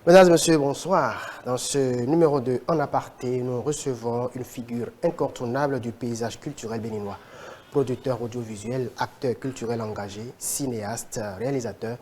Mesdames et messieurs, bonsoir. Dans ce numéro de En aparté, nous recevons une figure incontournable du paysage culturel béninois. Producteur audiovisuel, acteur culturel engagé, cinéaste, réalisateur,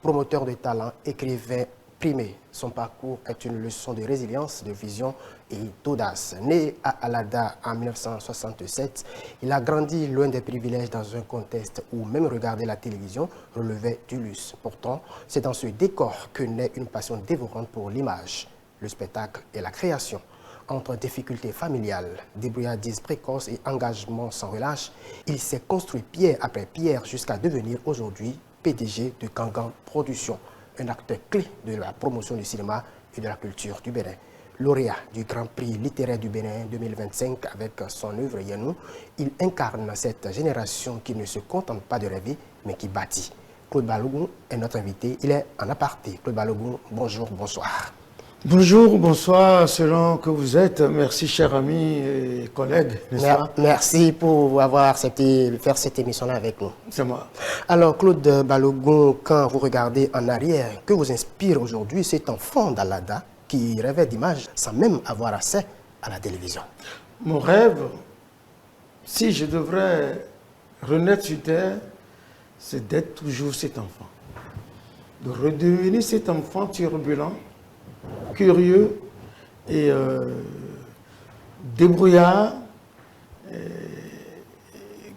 promoteur de talent, écrivain primé. Son parcours est une leçon de résilience, de vision et d'audace. Né à Alada en 1967, il a grandi loin des privilèges dans un contexte où même regarder la télévision relevait du luxe. Pourtant, c'est dans ce décor que naît une passion dévorante pour l'image, le spectacle et la création. Entre difficultés familiales, débrouillardise précoce et engagement sans relâche, il s'est construit pierre après pierre jusqu'à devenir aujourd'hui PDG de Gangan Productions, un acteur clé de la promotion du cinéma et de la culture du Bénin. Lauréat du Grand Prix littéraire du Bénin 2025 avec son œuvre Yanou, il incarne cette génération qui ne se contente pas de rêver, mais qui bâtit. Claude Balogun est notre invité, il est en aparté. Claude Balogun, bonjour, bonsoir. Bonjour, bonsoir, selon que vous êtes. Merci, chers amis et collègues, n'est-ce pas? Merci pour avoir accepté de faire cette émission-là avec nous. C'est moi. Alors, Claude Balogun, quand vous regardez en arrière, que vous inspire aujourd'hui cet enfant d'Alada qui rêvait d'images sans même avoir accès à la télévision? Mon rêve, si je devrais renaître sur terre, c'est d'être toujours cet enfant. De redevenir cet enfant turbulent, curieux et débrouillard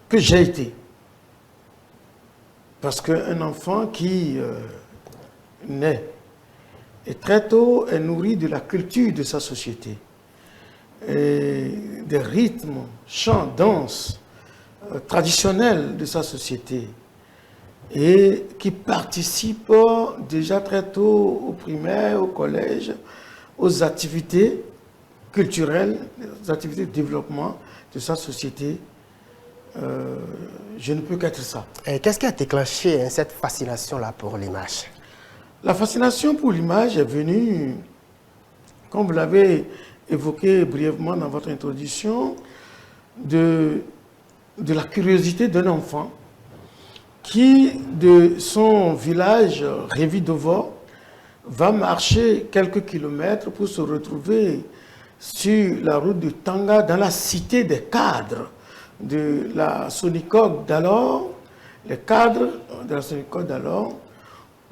que j'ai été. Parce qu'un enfant qui naît et très tôt est nourri de la culture de sa société, et des rythmes, chants, danses traditionnels de sa société, et qui participe déjà très tôt au primaire, au collège, aux activités culturelles, aux activités de développement de sa société. Je ne peux qu'être ça. Qu'est-ce qui a déclenché cette fascination-là pour l'image? La fascination pour l'image est venue, comme vous l'avez évoqué brièvement dans votre introduction, de la curiosité d'un enfant qui, de son village Révidovo, va marcher quelques kilomètres pour se retrouver sur la route de Tanga, dans la cité des cadres de la Sonicoque d'alors, les cadres de la Sonicoque d'alors,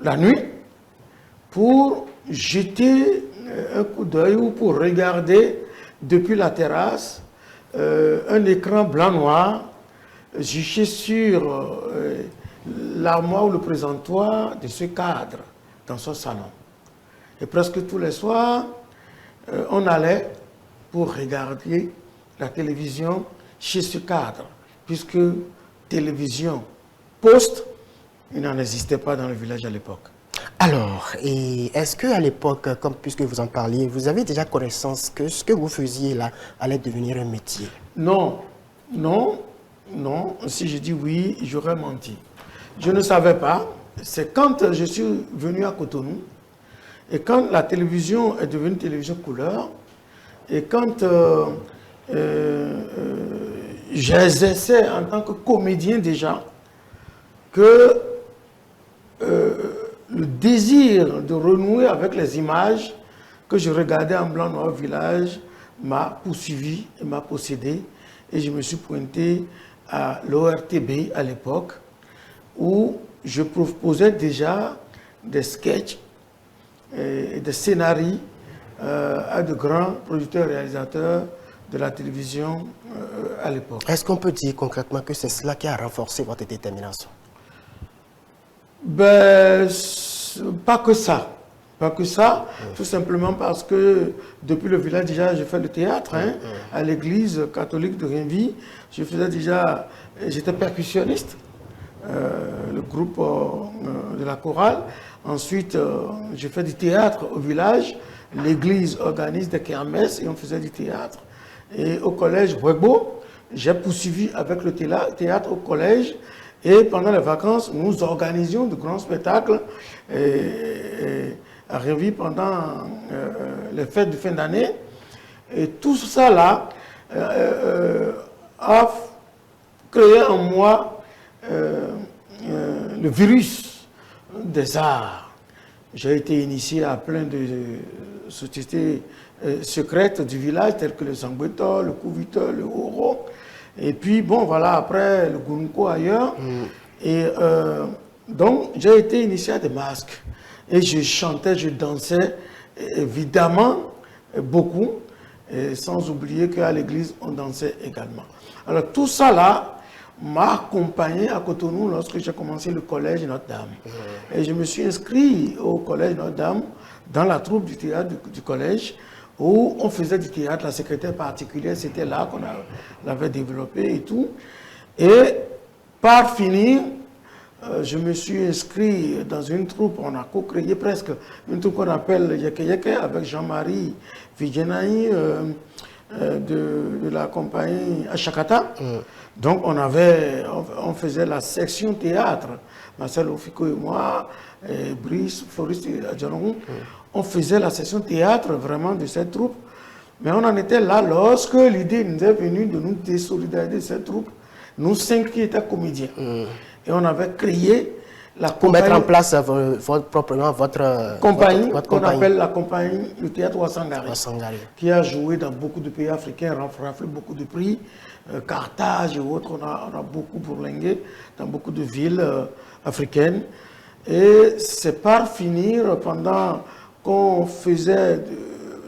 la nuit, pour jeter un coup d'œil ou pour regarder depuis la terrasse un écran blanc-noir juché sur l'armoire ou le présentoir de ce cadre dans son salon. Et presque tous les soirs, on allait pour regarder la télévision chez ce cadre, puisque télévision poste, il n'en existait pas dans le village à l'époque. Alors, est-ce qu'à l'époque, puisque vous en parliez, vous avez déjà connaissance que ce que vous faisiez là allait devenir un métier? Non, non, non. Si je dis oui, j'aurais menti. Je ne savais pas. C'est quand je suis venu à Cotonou et quand la télévision est devenue télévision couleur et quand j'exerçais en tant que comédien déjà que le désir de renouer avec les images que je regardais en blanc-noir au village m'a poursuivi et m'a possédé et je me suis pointé à l'ORTB à l'époque où je proposais déjà des sketchs et des scénarios à de grands producteurs-réalisateurs de la télévision à l'époque. Est-ce qu'on peut dire concrètement que c'est cela qui a renforcé votre détermination? Ben, pas que ça. Pas que ça, tout simplement parce que depuis le village, déjà, je fais le théâtre à l'église catholique de Renvi. Je faisais déjà, j'étais percussionniste, le groupe de la chorale. Ensuite, j'ai fait du théâtre au village. L'église organise des kermesses et on faisait du théâtre. Et au collège Webo, j'ai poursuivi avec le théâtre au collège. Et pendant les vacances, nous organisions de grands spectacles à Révi pendant les fêtes de fin d'année. Et tout ça là a créé en moi le virus des arts. J'ai été initié à plein de sociétés secrètes du village, telles que le Sangbeto, le Kouvito, le Oro. Et puis, bon, voilà, après, le Gurunko ailleurs. Et donc, j'ai été initié à des masques. Et je chantais, je dansais, évidemment, beaucoup. Et sans oublier qu'à l'église, on dansait également. Alors, tout ça là m'a accompagné à Cotonou lorsque j'ai commencé le collège Notre-Dame. Et je me suis inscrit au collège Notre-Dame, dans la troupe du théâtre du collège, où on faisait du théâtre. La secrétaire particulière, c'était là qu'on l'avait développé et tout. Et par finir, je me suis inscrit dans une troupe, on a co-créé presque une troupe qu'on appelle Yeke Yeke avec Jean-Marie Vidjenaï de la compagnie Achakata. Donc on faisait la section théâtre, Marcel Ofiko et moi, et Brice, Floris Adjaron. On faisait la section théâtre vraiment de cette troupe. Mais on en était là lorsque l'idée nous est venue de nous désolidariser de cette troupe, nous 5 qui étaient comédiens. Et on avait créé la pour compagnie, mettre en place proprement votre compagnie votre qu'on compagnie. appelle la compagnie du théâtre Ouassangari, Ouassangari. qui a joué dans beaucoup de pays africains, raflé beaucoup de prix, Carthage et autres, on a beaucoup bourlingué dans beaucoup de villes africaines. Et c'est par finir, pendant qu'on faisait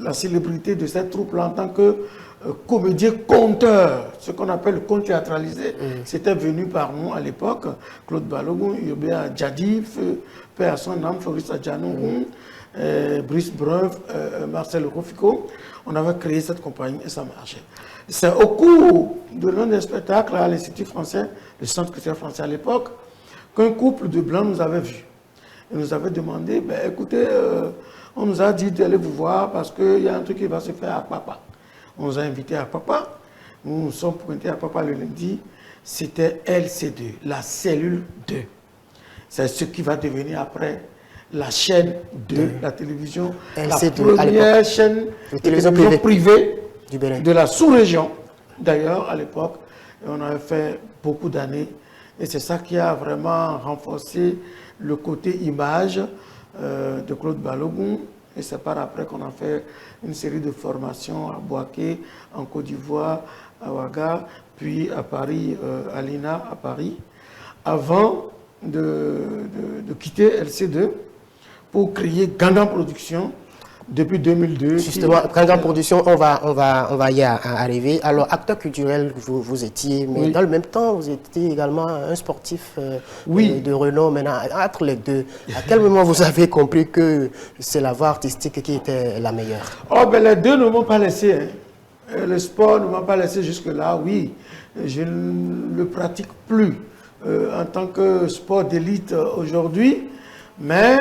la célébrité de cette troupe-là en tant que comédien conteur, ce qu'on appelle le conte théâtralisé, c'était venu par nous à l'époque, Claude Balogun, Yobéa Djadif, Père à son âme, Floris Adjanou, Brice Breuve, Marcel Rofiko. On avait créé cette compagnie et ça marchait. C'est au cours de l'un des spectacles à l'Institut français, le Centre culturel français à l'époque, qu'un couple de Blancs nous avait vus. Ils nous avaient demandé, ben, écoutez, on nous a dit d'aller vous voir parce qu'il y a un truc qui va se faire à Papa. On nous a invités à Papa. Nous nous sommes pointés à Papa le lundi. C'était LC2, la cellule 2. C'est ce qui va devenir après la chaîne 2, la télévision, LC2, la première chaîne de télévision privée du Bénin, de la sous-région, d'ailleurs, à l'époque. Et on avait fait beaucoup d'années. Et c'est ça qui a vraiment renforcé le côté image de Claude Balogun. Et c'est par après qu'on a fait une série de formations à Bouaké, en Côte d'Ivoire, à Ouaga, puis à Paris, à l'INA, à Paris, avant de quitter LC2 pour créer Gangan Production depuis 2002. Justement, Gangan Production, on va y arriver. Alors, acteur culturel, vous étiez, mais oui. Dans le même temps, vous étiez également un sportif oui. De renom. Maintenant, entre les deux, à quel moment vous avez compris que c'est la voie artistique qui était la meilleure? Oh, ben les deux ne m'ont pas laissé. Hein. Le sport ne m'a pas laissé jusque-là, oui. Je ne le pratique plus en tant que sport d'élite aujourd'hui, mais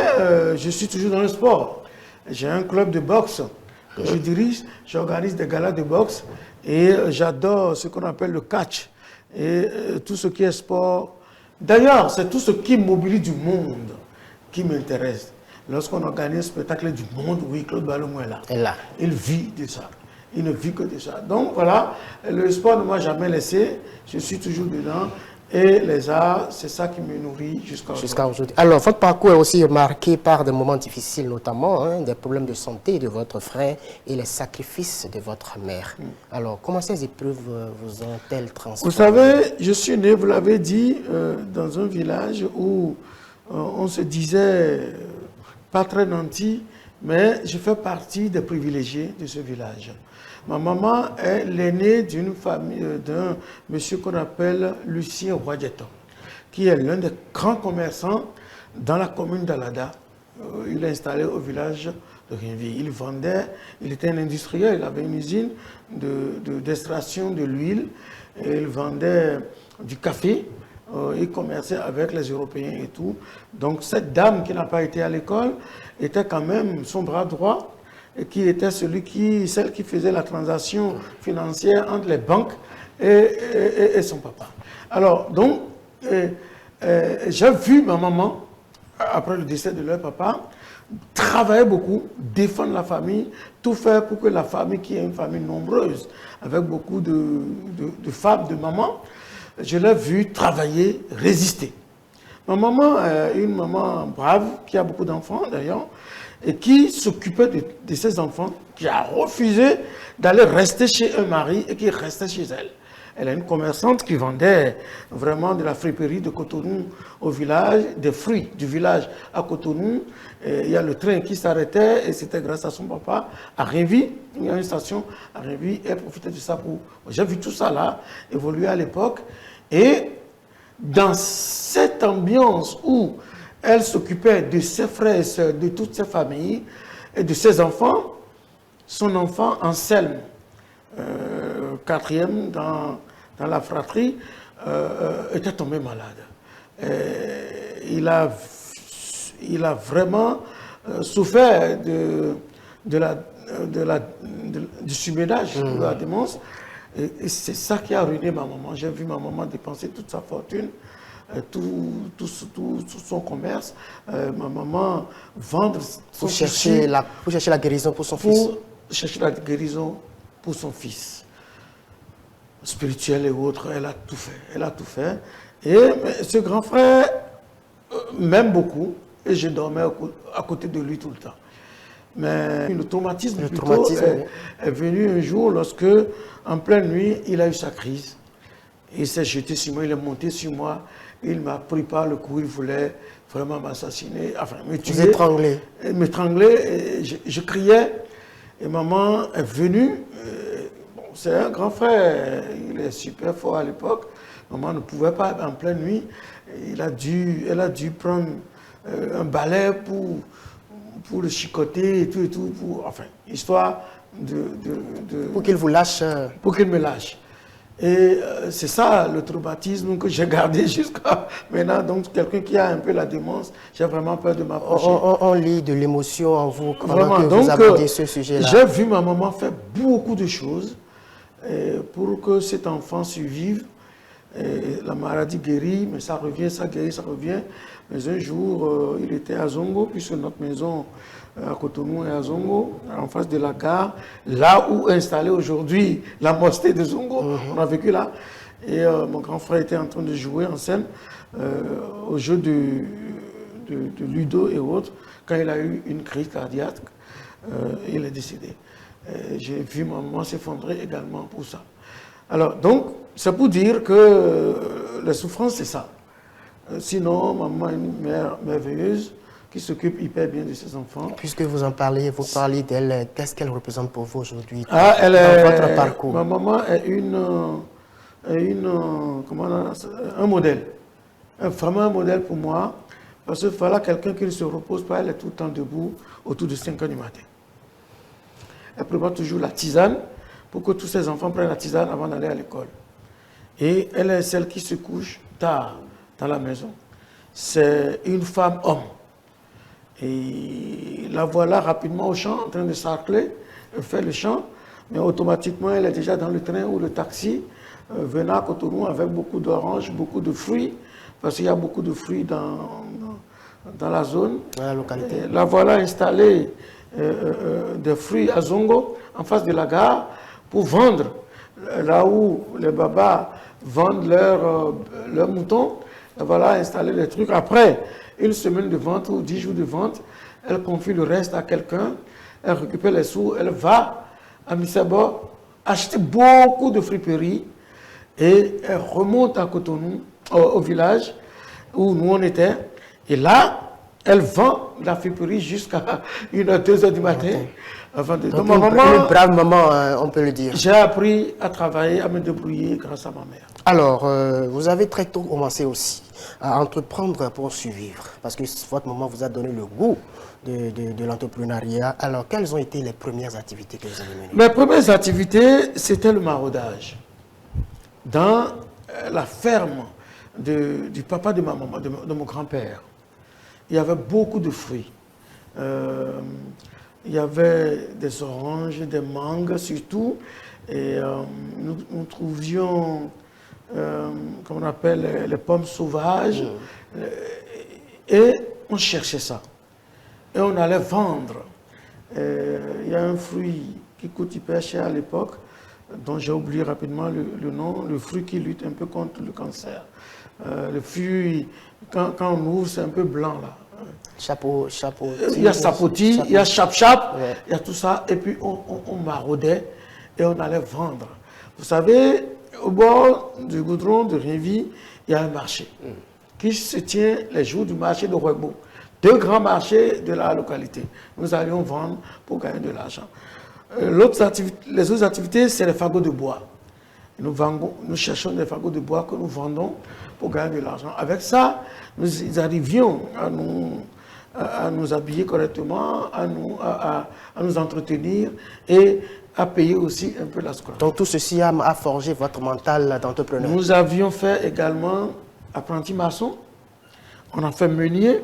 je suis toujours dans le sport. J'ai un club de boxe que je dirige, j'organise des galas de boxe et j'adore ce qu'on appelle le catch et tout ce qui est sport. D'ailleurs, c'est tout ce qui mobilise du monde qui m'intéresse. Lorsqu'on organise un spectacle du monde, oui, Claude Balogun est là. Il vit de ça. Il ne vit que de ça. Donc voilà, le sport ne m'a jamais laissé. Je suis toujours dedans. Et les arts, c'est ça qui me nourrit jusqu'à aujourd'hui. Alors, votre parcours est aussi marqué par des moments difficiles, notamment des problèmes de santé de votre frère et les sacrifices de votre mère. Alors, comment ces épreuves vous ont-elles transformé? Vous savez, je suis né, vous l'avez dit, dans un village où on se disait pas très nanti, mais je fais partie des privilégiés de ce village. Ma maman est l'aînée d'une famille, d'un monsieur qu'on appelle Lucien Roidjeton, qui est l'un des grands commerçants dans la commune d'Alada. Il est installé au village de Rinvi. Il vendait, il était un industriel, il avait une usine d'extraction de l'huile, et il vendait du café, il commerçait avec les Européens et tout. Donc cette dame qui n'a pas été à l'école était quand même son bras droit, et qui était celle qui faisait la transaction financière entre les banques et son papa. Alors, donc, j'ai vu ma maman, après le décès de leur papa, travailler beaucoup, défendre la famille, tout faire pour que la famille, qui est une famille nombreuse, avec beaucoup de femmes, de mamans, je l'ai vu travailler, résister. Ma maman est une maman brave, qui a beaucoup d'enfants d'ailleurs, et qui s'occupait de ses enfants, qui a refusé d'aller rester chez un mari et qui restait chez elle. Elle est une commerçante qui vendait vraiment de la friperie de Cotonou au village, des fruits du village à Cotonou. Et il y a le train qui s'arrêtait et c'était grâce à son papa à Révy. Il y a une station à Révy et elle profitait de ça pour... J'ai vu tout ça là évoluer à l'époque. Et dans cette ambiance où elle s'occupait de ses frères et sœurs, de toute sa famille et de ses enfants, son enfant Anselme, quatrième dans la fratrie, était tombé malade. Il a vraiment souffert du subménage, de la démence. Et c'est ça qui a ruiné ma maman. J'ai vu ma maman dépenser toute sa fortune, tout son commerce. Ma maman vendre pour chercher la guérison pour son fils. Pour chercher la guérison pour son fils. Spirituel et autres, elle a tout fait. Elle a tout fait. Et ce grand frère m'aime beaucoup et je dormais à côté de lui tout le temps. Mais le traumatisme est venu un jour lorsque, en pleine nuit, il a eu sa crise. Il s'est jeté sur moi, il est monté sur moi, il m'a pris par le cou, il voulait vraiment m'assassiner, enfin me tuer. Vous étrangler. M'étrangler, je criais et maman est venue. Bon, c'est un grand frère, il est super fort à l'époque. Maman ne pouvait pas en pleine nuit. Elle a dû prendre un balai pour le chicoter et tout, enfin, histoire pour qu'il vous lâche. Pour qu'il me lâche. Et c'est ça le traumatisme que j'ai gardé jusqu'à maintenant. Donc, quelqu'un qui a un peu la démence, j'ai vraiment peur de m'approcher. On lit de l'émotion en vous pendant que vous abordez ce sujet-là. J'ai vu ma maman faire beaucoup de choses pour que cet enfant survive. Et la maladie guérit, mais ça revient, ça guérit, ça revient. Mais un jour, il était à Zongo, puisque notre maison à Cotonou est à Zongo, en face de la gare, là où est installée aujourd'hui la mosquée de Zongo. On a vécu là. Et mon grand frère était en train de jouer en scène au jeu de Ludo et autres. Quand il a eu une crise cardiaque, il est décédé. J'ai vu ma maman s'effondrer également pour ça. Alors, donc, c'est pour dire que la souffrance, c'est ça. Sinon, maman est une mère merveilleuse qui s'occupe hyper bien de ses enfants. Puisque vous en parlez, vous parlez d'elle, qu'est-ce qu'elle représente pour vous aujourd'hui dans votre parcours? Ma maman est un modèle. Vraiment un modèle pour moi. Parce qu'il fallait quelqu'un qui ne se repose pas, elle est tout le temps debout autour de 5 h du matin. Elle prépare toujours la tisane pour que tous ses enfants prennent la tisane avant d'aller à l'école. Et elle est celle qui se couche tard dans la maison. C'est une femme homme. Et la voilà rapidement au champ, en train de sarcler. Elle fait le champ, mais automatiquement, elle est déjà dans le train ou le taxi, venant à Cotonou avec beaucoup d'oranges, beaucoup de fruits, parce qu'il y a beaucoup de fruits dans la zone. Dans la localité. Et la voilà installée des fruits à Zongo, en face de la gare, pour vendre. Là où les babas vendent leurs moutons, la voilà installer les trucs. Après une semaine de vente ou 10 jours de vente, elle confie le reste à quelqu'un, elle récupère les sous, elle va à Missabo acheter beaucoup de friperies et elle remonte à Cotonou, au village où nous on était. Et là, elle vend la friperie jusqu'à 1 h, 2 h du matin. Donc une brave maman, on peut le dire. J'ai appris à travailler, à me débrouiller grâce à ma mère. Alors, vous avez très tôt commencé aussi à entreprendre pour survivre, parce que votre maman vous a donné le goût de l'entrepreneuriat. Alors, quelles ont été les premières activités que vous avez menées? Mes premières activités, c'était le maraudage. Dans la ferme du papa de ma maman, de mon grand-père, il y avait beaucoup de fruits. Il y avait des oranges, des mangues surtout, et nous trouvions, comme on appelle, les pommes sauvages, et on cherchait ça. Et on allait vendre. Il y a un fruit qui coûte hyper cher à l'époque, dont j'ai oublié rapidement le nom, le fruit qui lutte un peu contre le cancer. Le fruit quand on ouvre, c'est un peu blanc là. Chapeau. Il y a sapoti, il y a chap-chap, Ouais. il y a tout ça. Et puis on maraudait et on allait vendre. Vous savez, au bord du goudron de Révy, il y a un marché qui se tient les jours du marché de Rouegbo. 2 grands marchés de la localité. Nous allions vendre pour gagner de l'argent. Les autres activités, c'est les fagots de bois. Nous cherchons des fagots de bois que nous vendons pour gagner de l'argent. Avec ça, nous arrivions à nous habiller correctement, à nous entretenir et à payer aussi un peu la scolarité. Donc tout ceci a forgé votre mental d'entrepreneur. Nous avions fait également apprenti maçon, on a fait meunier,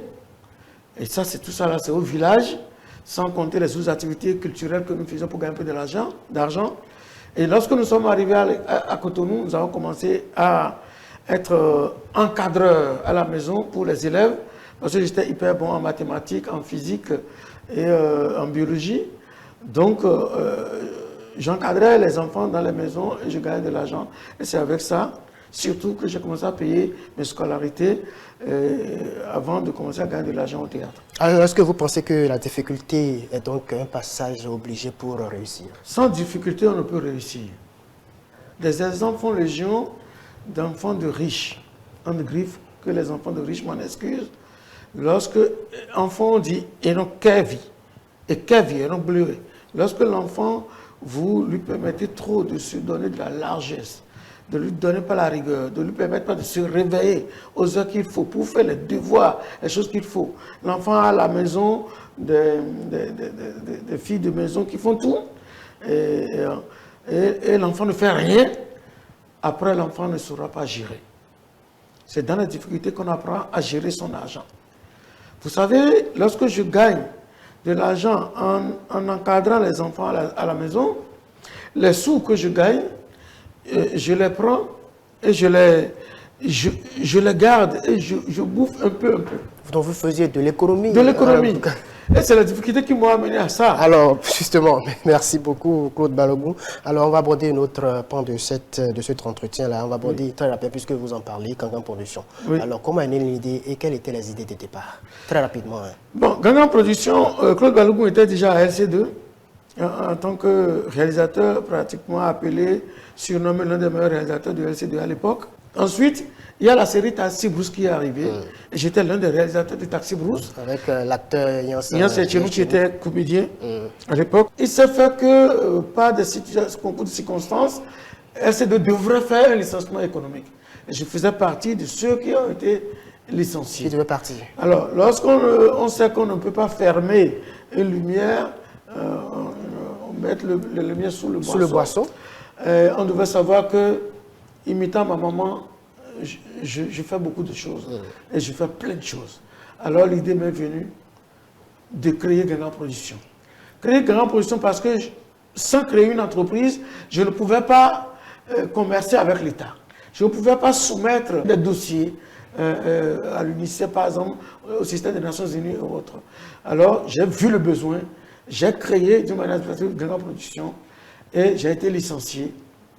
et ça c'est tout ça là, c'est au village, sans compter les autres activités culturelles que nous faisions pour gagner un peu d'argent. Et lorsque nous sommes arrivés à Cotonou, nous avons commencé à être encadreurs à la maison pour les élèves, parce que j'étais hyper bon en mathématiques, en physique et en biologie. Donc, j'encadrais les enfants dans les maisons et je gagnais de l'argent. Et c'est avec ça, surtout, que j'ai commencé à payer mes scolarités avant de commencer à gagner de l'argent au théâtre. Alors, est-ce que vous pensez que la difficulté est donc un passage obligé pour réussir? Sans difficulté, on ne peut réussir. Des exemples font légion d'enfants de riches. En griffe, que les enfants de riches m'en excusent. Lorsque enfant dit « et non kevi » et « kevi » et non bleué. Lorsque l'enfant, vous lui permettez trop de se donner de la largesse, de lui donner pas la rigueur, de lui permettre pas de se réveiller aux heures qu'il faut pour faire les devoirs, les choses qu'il faut. L'enfant a à la maison des filles de maison qui font tout et l'enfant ne fait rien. Après, l'enfant ne saura pas gérer. C'est dans la difficulté qu'on apprend à gérer son argent. Vous savez, lorsque je gagne de l'argent en encadrant les enfants à la maison, les sous que je gagne, je les prends et je les garde et je bouffe un peu. Donc vous faisiez de l'économie. De l'économie. Et c'est la difficulté qui m'a amené à ça. Alors, justement, merci beaucoup, Claude Balogun. Alors, on va aborder un autre pan de cet entretien-là. On va aborder très rapidement, puisque vous en parlez, Gangan Production. Oui. Alors, comment est née l'idée et quelles étaient les idées de départ? Très rapidement. Hein. Bon, Gangan Production, Claude Balogun était déjà à LC2, en tant que réalisateur pratiquement appelé, surnommé l'un des meilleurs réalisateurs de LC2 à l'époque. Ensuite, il y a la série Taxi Brousse qui est arrivée. J'étais l'un des réalisateurs de Taxi Brousse. Avec l'acteur Yann Sechenou qui était comédien à l'époque. Il s'est fait que, par des concours de circonstances, LC2 devrait faire un licenciement économique. Et je faisais partie de ceux qui ont été licenciés. Qui devait partir. Alors, lorsqu'on sait qu'on ne peut pas fermer une lumière, on met la lumière sous le boisson. Sous le boisson. On devait savoir que, imitant ma maman, je fais beaucoup de choses et je fais plein de choses. Alors l'idée m'est venue de créer Gangan Production. Créer Gangan Production parce que sans créer une entreprise, je ne pouvais pas commercer avec l'État. Je ne pouvais pas soumettre des dossiers à l'UNICEF, par exemple, au système des Nations Unies et autres. Alors j'ai vu le besoin, j'ai créé d'une manière administrative Gangan Production et j'ai été licencié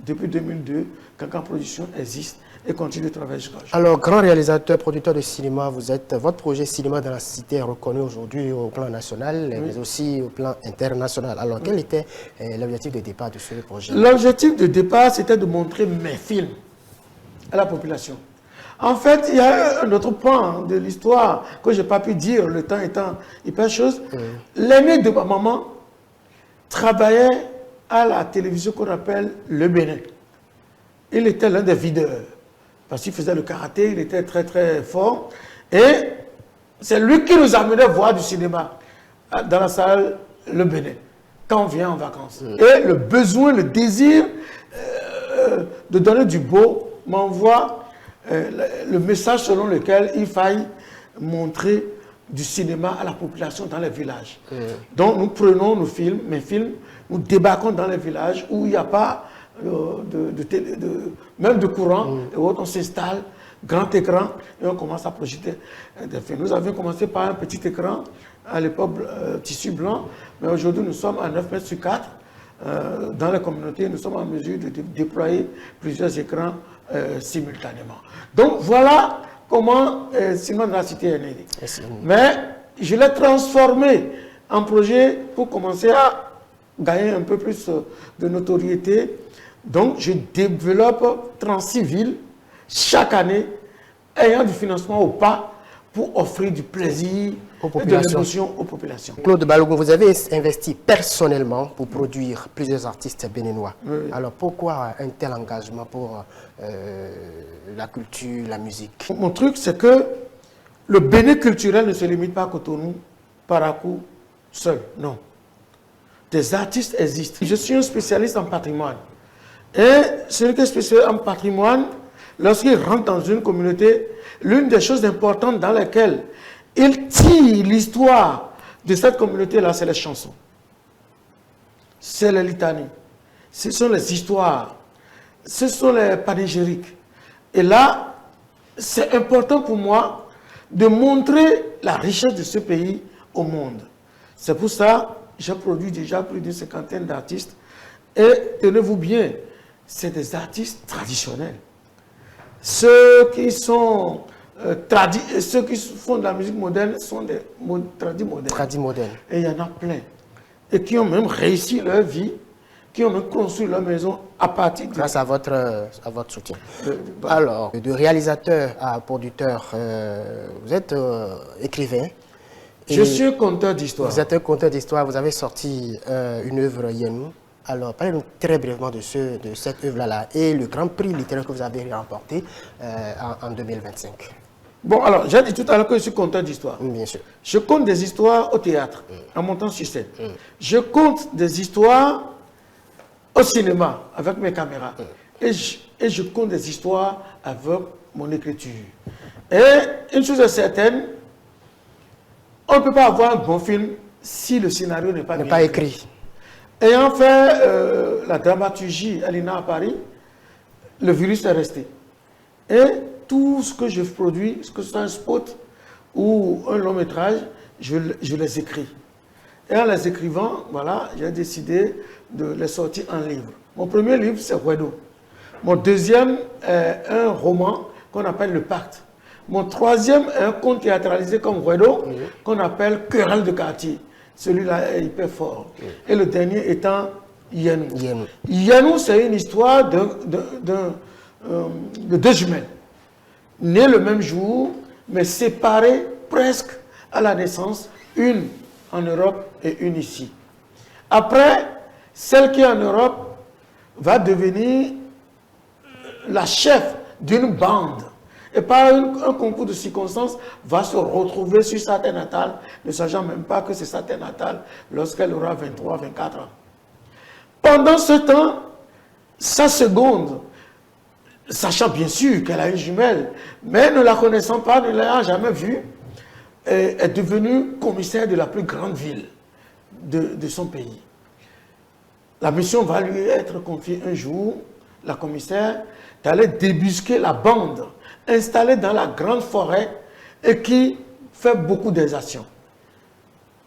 depuis 2002. Gangan Production existe et continue de travailler jusqu'à aujourd'hui. Alors, grand réalisateur, producteur de cinéma, votre projet cinéma dans la cité est reconnu aujourd'hui au plan national, mais aussi au plan international. Alors, quel était l'objectif de départ de ce projet? L'objectif de départ, c'était de montrer mes films à la population. En fait, il y a un autre pan de l'histoire que je n'ai pas pu dire, le temps étant hyper chose. L'aîné de ma maman travaillait à la télévision qu'on appelle Le Bénin. Il était l'un des videurs. Parce qu'il faisait le karaté, il était très très fort. Et c'est lui qui nous amenait voir du cinéma dans la salle Le Bénin, quand on vient en vacances. Et le besoin, le désir de donner du beau m'envoie le message selon lequel il faille montrer du cinéma à la population dans les villages. Donc nous prenons nos films, mes films, nous débarquons dans les villages où il n'y a pas même de courant, et autres, on s'installe, grand écran, et on commence à projeter des films. Nous avions commencé par un petit écran, à l'époque tissu blanc, mais aujourd'hui nous sommes à 9 mètres sur 4. Dans les communautés, nous sommes en mesure de déployer plusieurs écrans simultanément. Donc voilà comment Simon de la Cité est né. Mais je l'ai transformé en projet pour commencer à gagner un peu plus de notoriété. Donc, je développe 36 villes chaque année, ayant du financement ou pas, pour offrir du plaisir et de l'émotion aux populations. Claude Balogun, vous avez investi personnellement pour produire plusieurs artistes béninois. Oui. Alors, pourquoi un tel engagement pour la culture, la musique? Mon truc, c'est que le Bénin culturel ne se limite pas à Cotonou, Parakou, seul, non. Des artistes existent. Je suis un spécialiste en patrimoine. Et celui qui est spécialiste en patrimoine, lorsqu'il rentre dans une communauté, l'une des choses importantes dans lesquelles il tire l'histoire de cette communauté-là, c'est les chansons. C'est les litanies. Ce sont les histoires. Ce sont les panégyriques. Et là, c'est important pour moi de montrer la richesse de ce pays au monde. C'est pour ça que j'ai produit déjà plus d'une cinquantaine d'artistes. Et tenez-vous bien, c'est des artistes traditionnels. Ceux qui sont ceux qui font de la musique moderne sont des tradis modernes. Et il y en a plein. Et qui ont même réussi leur vie, qui ont même construit leur maison à partir de... Grâce à votre soutien. Alors, de réalisateur à producteur, vous êtes écrivain. Je suis un conteur d'histoire. Vous êtes un conteur d'histoire. Vous avez sorti une œuvre Yenou. Alors, parlez-nous très brièvement de cette œuvre-là et le grand prix littéraire que vous avez remporté en 2025. Bon, alors, j'ai dit tout à l'heure que je suis conteur d'histoire. Bien sûr. Je conte des histoires au théâtre, en montant sur scène. Je conte des histoires au cinéma, avec mes caméras. Et je conte des histoires avec mon écriture. Et une chose est certaine, on ne peut pas avoir un bon film si le scénario n'est pas bien écrit. Ayant fait la dramaturgie à l'INA à Paris, le virus est resté. Et tout ce que je produis, que ce soit un spot ou un long métrage, je les écris. Et en les écrivant, voilà, j'ai décidé de les sortir en livre. Mon premier livre, c'est Huedo. Mon deuxième est un roman qu'on appelle Le Pacte. Mon troisième est un conte théâtralisé comme Huedo, qu'on appelle Querelle de quartier. Celui-là est hyper fort. Et le dernier étant Yenou. Yenou, c'est une histoire de deux jumelles, nées le même jour, mais séparées presque à la naissance, une en Europe et une ici. Après, celle qui est en Europe va devenir la chef d'une bande. Et par un concours de circonstances, va se retrouver sur sa terre natale, ne sachant même pas que c'est sa terre natale lorsqu'elle aura 23, 24 ans. Pendant ce temps, sa seconde, sachant bien sûr qu'elle a une jumelle, mais ne la connaissant pas, ne l'ayant jamais vue, est devenue commissaire de la plus grande ville de son pays. La mission va lui être confiée un jour, la commissaire, d'aller débusquer la bande installée dans la grande forêt et qui fait beaucoup d'exactions.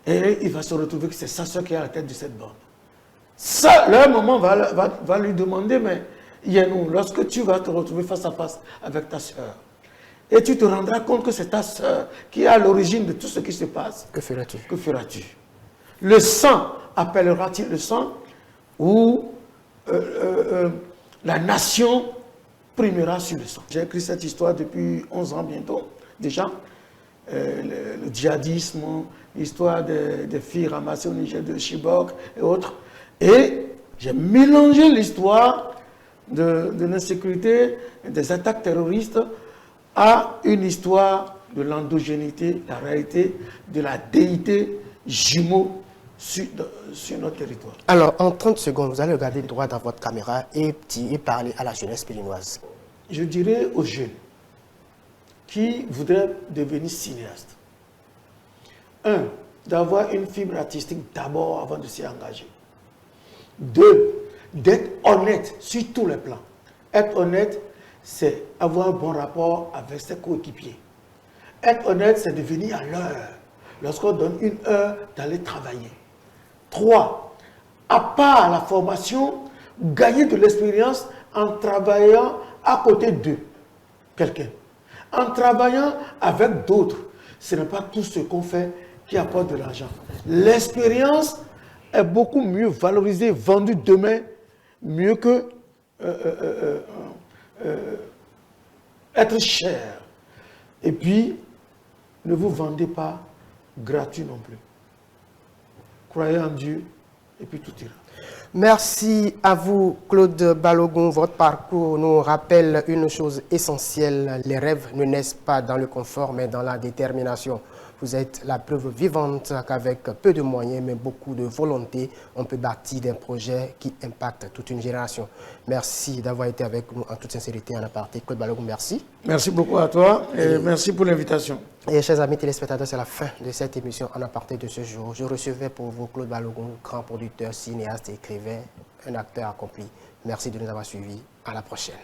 Et il va se retrouver que c'est sa soeur qui est à la tête de cette bande. Ça, là, un moment va lui demander, mais Yenou, lorsque tu vas te retrouver face à face avec ta soeur, et tu te rendras compte que c'est ta soeur qui est à l'origine de tout ce qui se passe, que feras-tu? Que feras-tu? Le sang appellera-t-il le sang ou la nation primera sur le sang? J'ai écrit cette histoire depuis 11 ans bientôt, déjà. Le djihadisme, l'histoire des filles ramassées au Niger de Chibok et autres. Et j'ai mélangé l'histoire de l'insécurité, des attaques terroristes à une histoire de l'endogénité, la réalité de la déité jumeau sur notre territoire. Alors, en 30 secondes, vous allez regarder droit dans votre caméra et parler à la jeunesse béninoise. Je dirais aux jeunes qui voudraient devenir cinéastes. 1. D'avoir une fibre artistique d'abord avant de s'y engager. 2. D'être honnête sur tous les plans. Être honnête, c'est avoir un bon rapport avec ses coéquipiers. Être honnête, c'est de venir à l'heure. Lorsqu'on donne une heure, d'aller travailler. 3. À part la formation, gagner de l'expérience en travaillant à côté de quelqu'un. en travaillant avec d'autres. Ce n'est pas tout ce qu'on fait qui apporte de l'argent. L'expérience est beaucoup mieux valorisée, vendue demain, mieux que être cher. Et puis, ne vous vendez pas gratuit non plus. Croyez en Dieu et puis tout ira. Merci à vous, Claude Balogun. Votre parcours nous rappelle une chose essentielle. Les rêves ne naissent pas dans le confort, mais dans la détermination. Vous êtes la preuve vivante qu'avec peu de moyens, mais beaucoup de volonté, on peut bâtir des projets qui impactent toute une génération. Merci d'avoir été avec nous en toute sincérité en aparté. Claude Balogun, merci. Merci beaucoup à toi et merci pour l'invitation. Et chers amis téléspectateurs, c'est la fin de cette émission en aparté de ce jour. Je recevais pour vous Claude Balogun, grand producteur, cinéaste et écrivain, un acteur accompli. Merci de nous avoir suivis. À la prochaine.